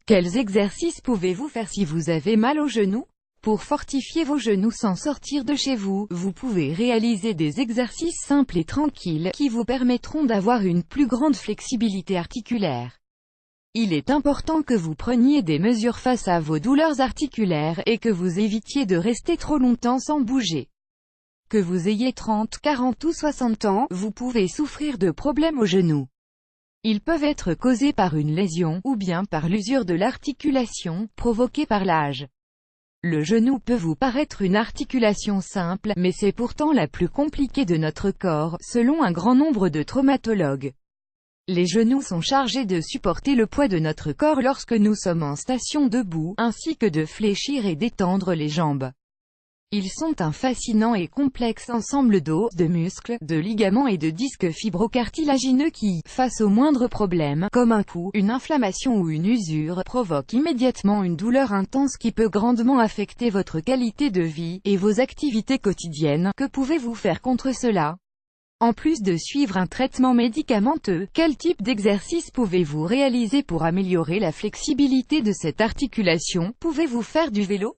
Quels exercices pouvez-vous faire si vous avez mal aux genoux? Pour fortifier vos genoux sans sortir de chez vous, vous pouvez réaliser des exercices simples et tranquilles, qui vous permettront d'avoir une plus grande flexibilité articulaire. Il est important que vous preniez des mesures face à vos douleurs articulaires, et que vous évitiez de rester trop longtemps sans bouger. Que vous ayez 30, 40 ou 60 ans, vous pouvez souffrir de problèmes aux genoux. Ils peuvent être causés par une lésion, ou bien par l'usure de l'articulation, provoquée par l'âge. Le genou peut vous paraître une articulation simple, mais c'est pourtant la plus compliquée de notre corps, selon un grand nombre de traumatologues. Les genoux sont chargés de supporter le poids de notre corps lorsque nous sommes en station debout, ainsi que de fléchir et d'étendre les jambes. Ils sont un fascinant et complexe ensemble d'os, de muscles, de ligaments et de disques fibrocartilagineux qui, face au moindre problème, comme un coup, une inflammation ou une usure, provoquent immédiatement une douleur intense qui peut grandement affecter votre qualité de vie et vos activités quotidiennes. Que pouvez-vous faire contre cela? En plus de suivre un traitement médicamenteux, quel type d'exercice pouvez-vous réaliser pour améliorer la flexibilité de cette articulation? Pouvez-vous faire du vélo?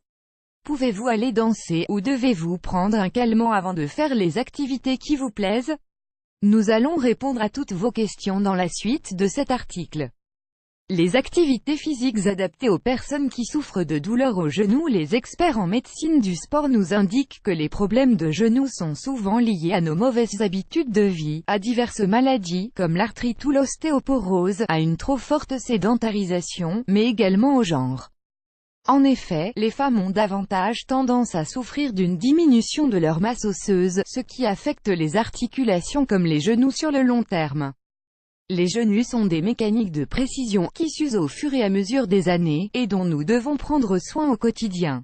Pouvez-vous aller danser, ou devez-vous prendre un calmant avant de faire les activités qui vous plaisent? Nous allons répondre à toutes vos questions dans la suite de cet article. Les activités physiques adaptées aux personnes qui souffrent de douleurs aux genoux. Les experts en médecine du sport nous indiquent que les problèmes de genoux sont souvent liés à nos mauvaises habitudes de vie, à diverses maladies, comme l'arthrite ou l'ostéoporose, à une trop forte sédentarisation, mais également au genre. En effet, les femmes ont davantage tendance à souffrir d'une diminution de leur masse osseuse, ce qui affecte les articulations comme les genoux sur le long terme. Les genoux sont des mécaniques de précision, qui s'usent au fur et à mesure des années, et dont nous devons prendre soin au quotidien.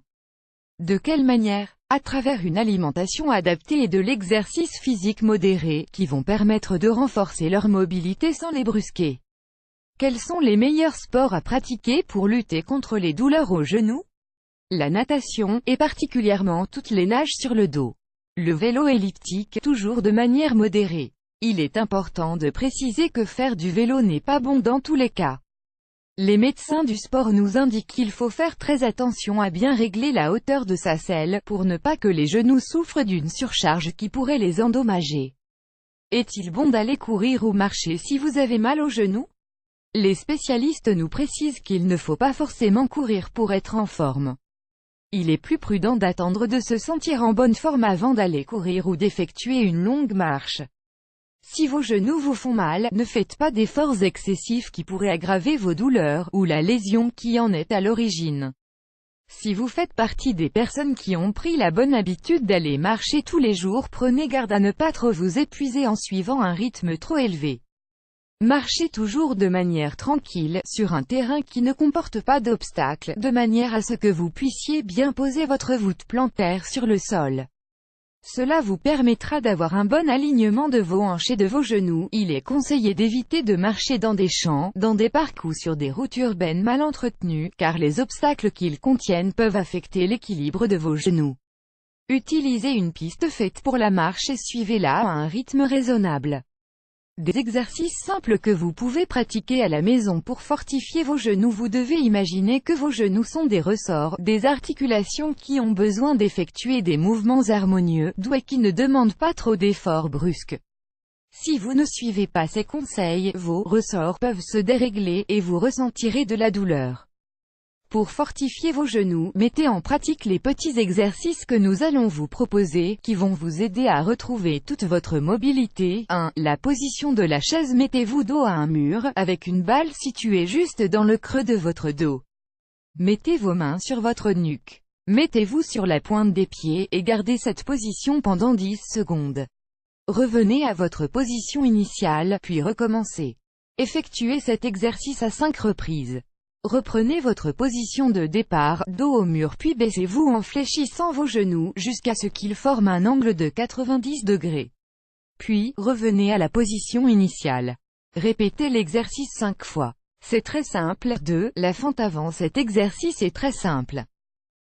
De quelle manière? À travers une alimentation adaptée et de l'exercice physique modéré, qui vont permettre de renforcer leur mobilité sans les brusquer. Quels sont les meilleurs sports à pratiquer pour lutter contre les douleurs aux genoux? La natation, et particulièrement toutes les nages sur le dos. Le vélo elliptique, toujours de manière modérée. Il est important de préciser que faire du vélo n'est pas bon dans tous les cas. Les médecins du sport nous indiquent qu'il faut faire très attention à bien régler la hauteur de sa selle, pour ne pas que les genoux souffrent d'une surcharge qui pourrait les endommager. Est-il bon d'aller courir ou marcher si vous avez mal aux genoux? Les spécialistes nous précisent qu'il ne faut pas forcément courir pour être en forme. Il est plus prudent d'attendre de se sentir en bonne forme avant d'aller courir ou d'effectuer une longue marche. Si vos genoux vous font mal, ne faites pas d'efforts excessifs qui pourraient aggraver vos douleurs, ou la lésion qui en est à l'origine. Si vous faites partie des personnes qui ont pris la bonne habitude d'aller marcher tous les jours, prenez garde à ne pas trop vous épuiser en suivant un rythme trop élevé. Marchez toujours de manière tranquille, sur un terrain qui ne comporte pas d'obstacles, de manière à ce que vous puissiez bien poser votre voûte plantaire sur le sol. Cela vous permettra d'avoir un bon alignement de vos hanches et de vos genoux. Il est conseillé d'éviter de marcher dans des champs, dans des parcs ou sur des routes urbaines mal entretenues, car les obstacles qu'ils contiennent peuvent affecter l'équilibre de vos genoux. Utilisez une piste faite pour la marche et suivez-la à un rythme raisonnable. Des exercices simples que vous pouvez pratiquer à la maison pour fortifier vos genoux. Vous devez imaginer que vos genoux sont des ressorts, des articulations qui ont besoin d'effectuer des mouvements harmonieux, doux et qui ne demandent pas trop d'efforts brusques. Si vous ne suivez pas ces conseils, vos ressorts peuvent se dérégler, et vous ressentirez de la douleur. Pour fortifier vos genoux, mettez en pratique les petits exercices que nous allons vous proposer, qui vont vous aider à retrouver toute votre mobilité. 1. La position de la chaise. Mettez-vous dos à un mur, avec une balle située juste dans le creux de votre dos. Mettez vos mains sur votre nuque. Mettez-vous sur la pointe des pieds, et gardez cette position pendant 10 secondes. Revenez à votre position initiale, puis recommencez. Effectuez cet exercice à 5 reprises. Reprenez votre position de départ, dos au mur, puis baissez-vous en fléchissant vos genoux, jusqu'à ce qu'ils forment un angle de 90 degrés. Puis, revenez à la position initiale. Répétez l'exercice 5 fois. C'est très simple. 2. La fente avant. Cet exercice est très simple.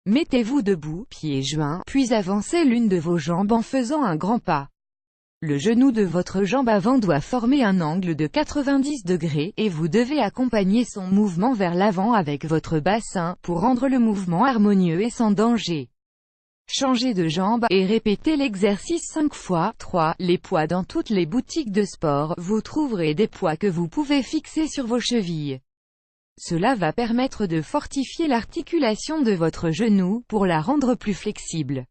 Mettez-vous debout, pieds joints, puis avancez l'une de vos jambes en faisant un grand pas. Le genou de votre jambe avant doit former un angle de 90 degrés, et vous devez accompagner son mouvement vers l'avant avec votre bassin, pour rendre le mouvement harmonieux et sans danger. Changez de jambe, et répétez l'exercice 5 fois. 3. Les poids. Dans toutes les boutiques de sport, vous trouverez des poids que vous pouvez fixer sur vos chevilles. Cela va permettre de fortifier l'articulation de votre genou, pour la rendre plus flexible.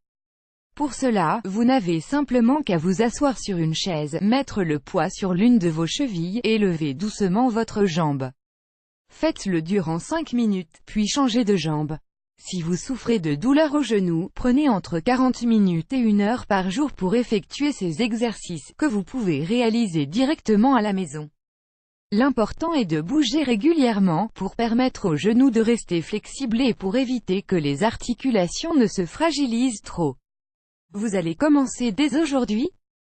Pour cela, vous n'avez simplement qu'à vous asseoir sur une chaise, mettre le poids sur l'une de vos chevilles, et lever doucement votre jambe. Faites-le durant 5 minutes, puis changez de jambe. Si vous souffrez de douleurs au genou, prenez entre 40 minutes et 1 heure par jour pour effectuer ces exercices, que vous pouvez réaliser directement à la maison. L'important est de bouger régulièrement, pour permettre au genou de rester flexible et pour éviter que les articulations ne se fragilisent trop. Vous allez commencer dès aujourd'hui.